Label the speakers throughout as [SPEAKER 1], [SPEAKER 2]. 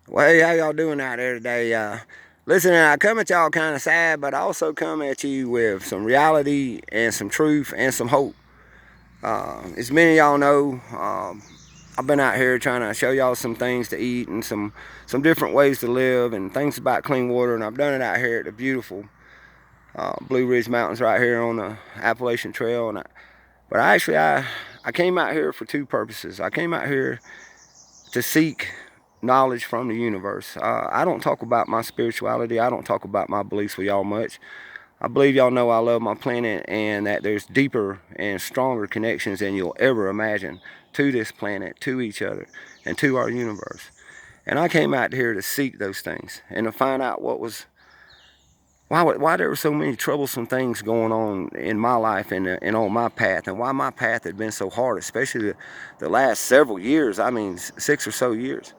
[SPEAKER 1] Well, hey, how y'all doing out there today? Listen, I come at y'all kind of sad, but I also come at you with some reality and some truth and some hope. As many of y'all know, I've been out here trying to show y'all some things to eat and some different ways to live and things about clean water, and I've done it out here at the beautiful Blue Ridge Mountains right here on the Appalachian Trail. But I came out here for two purposes. I came out here to seek knowledge from the universe. I don't talk about my spirituality. I don't talk about my beliefs with y'all much. I believe y'all know I love my planet and that there's deeper and stronger connections than you'll ever imagine to this planet, to each other, and to our universe. And I came out here to seek those things and to find out why there were so many troublesome things going on in my life and on my path, and why my path had been so hard, especially the last several years. I mean, 6 or so years.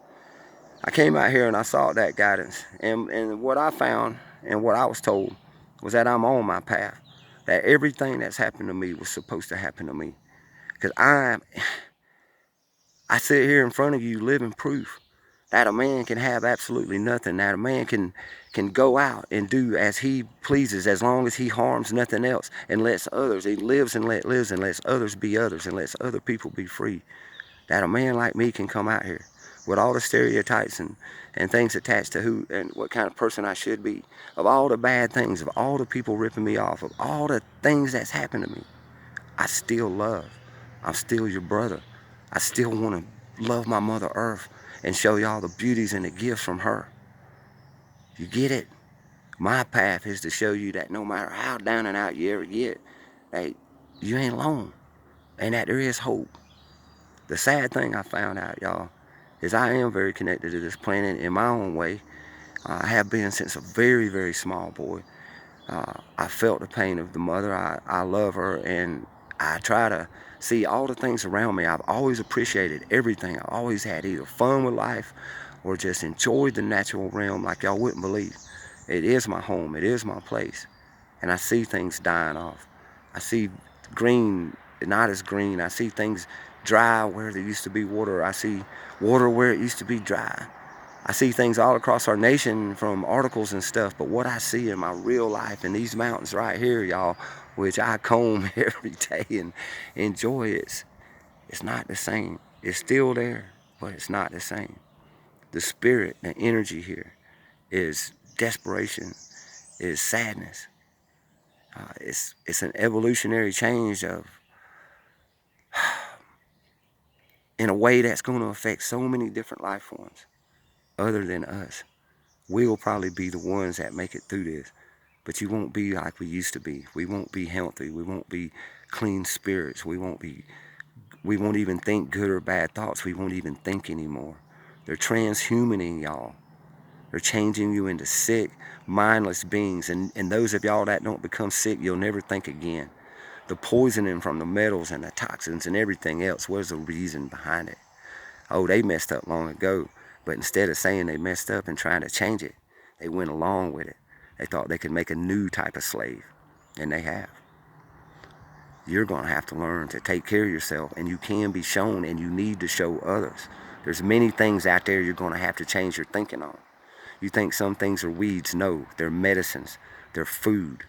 [SPEAKER 1] I came out here and I sought that guidance. And what I found and what I was told was that I'm on my path. That everything that's happened to me was supposed to happen to me. Because I sit here in front of you living proof that a man can have absolutely nothing. That a man can go out and do as he pleases as long as he harms nothing else and lets others, he lives and lets others be others and lets other people be free. That a man like me can come out here with all the stereotypes and things attached to who and what kind of person I should be, of all the bad things, of all the people ripping me off, of all the things that's happened to me. I still love. I'm still your brother. I still want to love my Mother Earth and show y'all the beauties and the gifts from her. You get it? My path is to show you that no matter how down and out you ever get, that you ain't alone and that there is hope. The sad thing I found out, y'all, is I am very connected to this planet in my own way. I have been since a very, very small boy. I felt the pain of the mother. I love her, and I try to see all the things around me. I've always appreciated everything. I've always had either fun with life or just enjoyed the natural realm like y'all wouldn't believe. It is my home. It is my place. And I see things dying off. I see green not as green. I see things dry where there used to be water. I see water where it used to be dry. I see things all across our nation from articles and stuff, but what I see in my real life in these mountains right here, y'all, which I comb every day and enjoy, it's not the same. It's still there, but it's not the same. The spirit, the energy here is desperation, is sadness. It's an evolutionary change of in a way that's going to affect so many different life forms other than us. We'll probably be the ones that make it through this, but you won't be like we used to be. We won't be healthy. We won't be clean spirits. We won't even think good or bad thoughts. We won't even think anymore. They're transhumaning y'all. They're changing you into sick, mindless beings. And those of y'all that don't become sick, you'll never think again. The poisoning from the metals and the toxins and everything else, what is the reason behind it? Oh, they messed up long ago. But instead of saying they messed up and trying to change it, they went along with it. They thought they could make a new type of slave. And they have. You're going to have to learn to take care of yourself. And you can be shown, and you need to show others. There's many things out there you're going to have to change your thinking on. You think some things are weeds? No, they're medicines. They're food.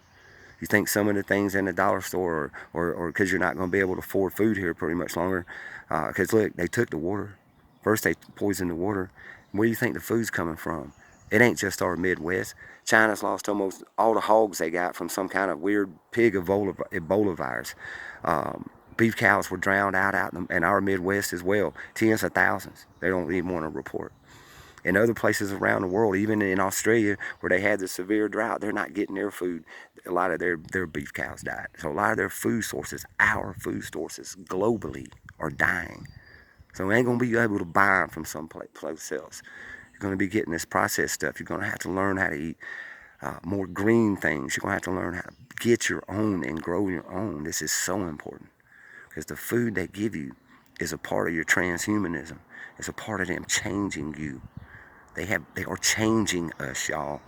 [SPEAKER 1] You think some of the things in the dollar store, or because you're not going to be able to afford food here pretty much longer, because look, they took the water. First they poisoned the water. Where do you think the food's coming from? It ain't just our Midwest. China's lost almost all the hogs they got from some kind of weird pig Ebola virus. Beef cows were drowned out in our Midwest as well. Tens of thousands. They don't even want to report. In other places around the world, even in Australia, where they had the severe drought, they're not getting their food. A lot of their beef cows died. So a lot of their food sources, our food sources globally, are dying. So we ain't going to be able to buy them from someplace else. You're going to be getting this processed stuff. You're going to have to learn how to eat more green things. You're going to have to learn how to get your own and grow your own. This is so important because the food they give you is a part of your transhumanism. It's a part of them changing you. They are changing us, y'all.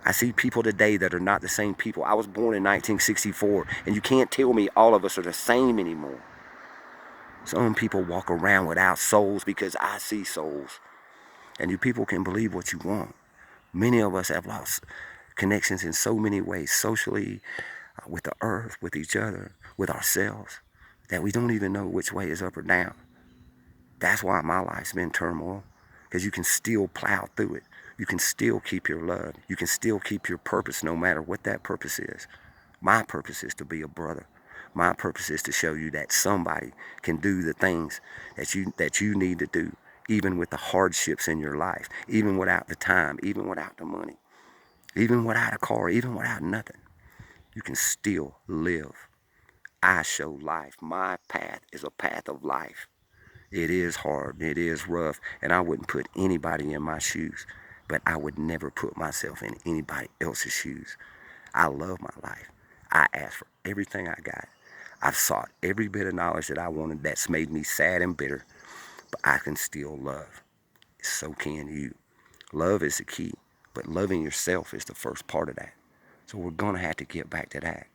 [SPEAKER 1] I see people today that are not the same people. I was born in 1964, and you can't tell me all of us are the same anymore. Some people walk around without souls because I see souls. And you people can believe what you want. Many of us have lost connections in so many ways, socially, with the earth, with each other, with ourselves, that we don't even know which way is up or down. That's why my life's been turmoil, because you can still plow through it. You can still keep your love. You can still keep your purpose, no matter what that purpose is. My purpose is to be a brother. My purpose is to show you that somebody can do the things that you need to do, even with the hardships in your life, even without the time, even without the money, even without a car, even without nothing. You can still live. I show life. My path is a path of life. It is hard, it is rough, and I wouldn't put anybody in my shoes, but I would never put myself in anybody else's shoes. I love my life. I asked for everything I got. I've sought every bit of knowledge that I wanted that's made me sad and bitter, but I can still love. So can you. Love is the key, but loving yourself is the first part of that. So we're going to have to get back to that.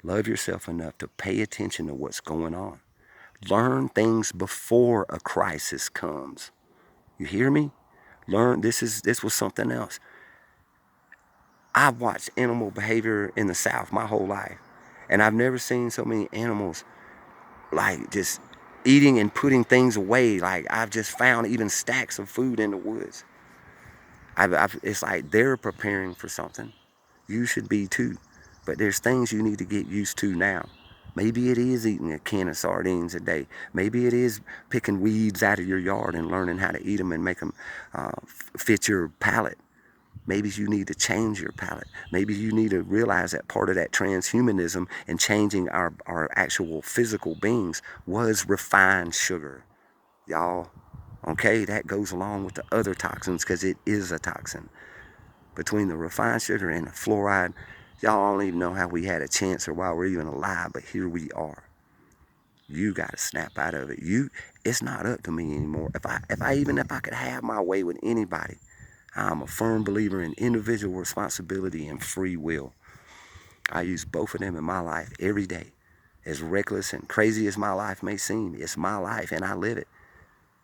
[SPEAKER 1] Love yourself enough to pay attention to what's going on. Learn things before a crisis comes. You hear me? Learn. This was something else. I've watched animal behavior in the South my whole life, and I've never seen so many animals like just eating and putting things away. Like I've just found even stacks of food in the woods. It's like they're preparing for something. You should be too. But there's things you need to get used to now. Maybe it is eating a can of sardines a day. Maybe it is picking weeds out of your yard and learning how to eat them and make them fit your palate. Maybe you need to change your palate. Maybe you need to realize that part of that transhumanism and changing our actual physical beings was refined sugar. Y'all, okay, that goes along with the other toxins because it is a toxin. Between the refined sugar and the fluoride, y'all don't even know how we had a chance or why we're even alive, but here we are. You got to snap out of it. It's not up to me anymore. If I could have my way with anybody, I'm a firm believer in individual responsibility and free will. I use both of them in my life every day. As reckless and crazy as my life may seem, it's my life and I live it.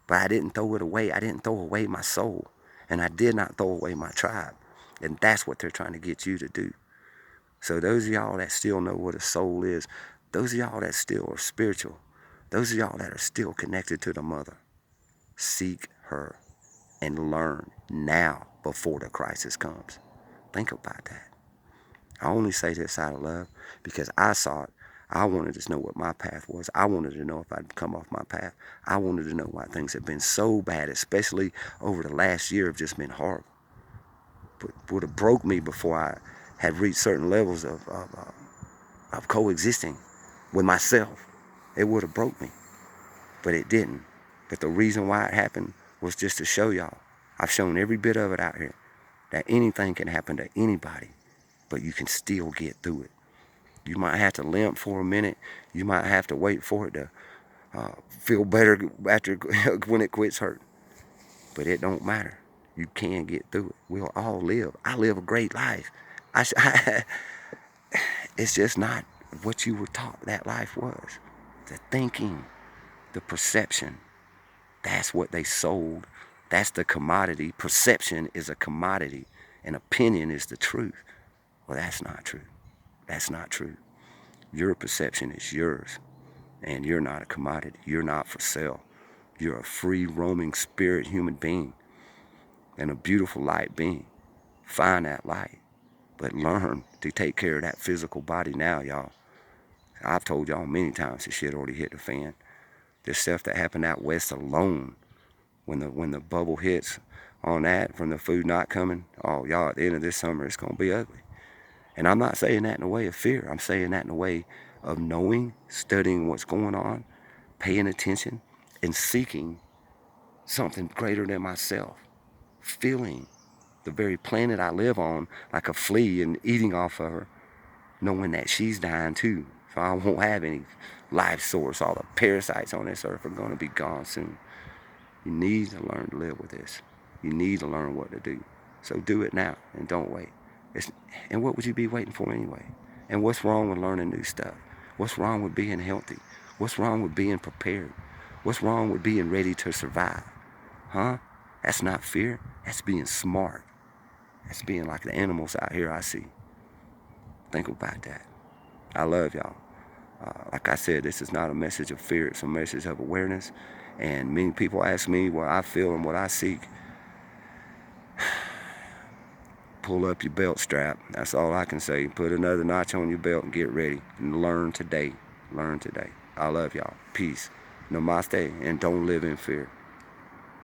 [SPEAKER 1] But I didn't throw it away. I didn't throw away my soul. And I did not throw away my tribe. And that's what they're trying to get you to do. So those of y'all that still know what a soul is, those of y'all that still are spiritual, those of y'all that are still connected to the mother, seek her and learn now before the crisis comes. Think about that. I only say this out of love because I saw it. I wanted to know what my path was. I wanted to know if I'd come off my path. I wanted to know why things have been so bad, especially over the last year have just been horrible. But would have broke me before I had reached certain levels of coexisting with myself. It would have broke me, but it didn't. But the reason why it happened was just to show y'all. I've shown every bit of it out here, that anything can happen to anybody, but you can still get through it. You might have to limp for a minute. You might have to wait for it to feel better after when it quits hurting. But it don't matter. You can get through it. We'll all live. I live a great life. It's just not what you were taught that life was. The thinking, the perception. That's what they sold. That's the commodity. Perception is a commodity, and opinion is the truth. Well, that's not true. That's not true. Your perception is yours, and you're not a commodity. You're not for sale. You're a free roaming spirit human being and a beautiful light being. Find that light, but learn to take care of that physical body now, y'all. I've told y'all many times this shit already hit the fan. This stuff that happened out west alone, when the bubble hits on that from the food not coming, oh y'all, at the end of this summer it's gonna be ugly. And I'm not saying that in a way of fear. I'm saying that in a way of knowing, studying what's going on, paying attention, and seeking something greater than myself. Feeling the very planet I live on like a flea and eating off of her, knowing that she's dying too. So I won't have any life source. All the parasites on this earth are going to be gone soon. You need to learn to live with this. You need to learn what to do. So do it now and don't wait. And what would you be waiting for anyway? And what's wrong with learning new stuff? What's wrong with being healthy? What's wrong with being prepared? What's wrong with being ready to survive? Huh? That's not fear. That's being smart. That's being like the animals out here I see. Think about that. I love y'all. Like I said, this is not a message of fear. It's a message of awareness. And many people ask me what I feel and what I seek. Pull up your belt strap. That's all I can say. Put another notch on your belt and get ready. And learn today. Learn today. I love y'all. Peace. Namaste. And don't live in fear.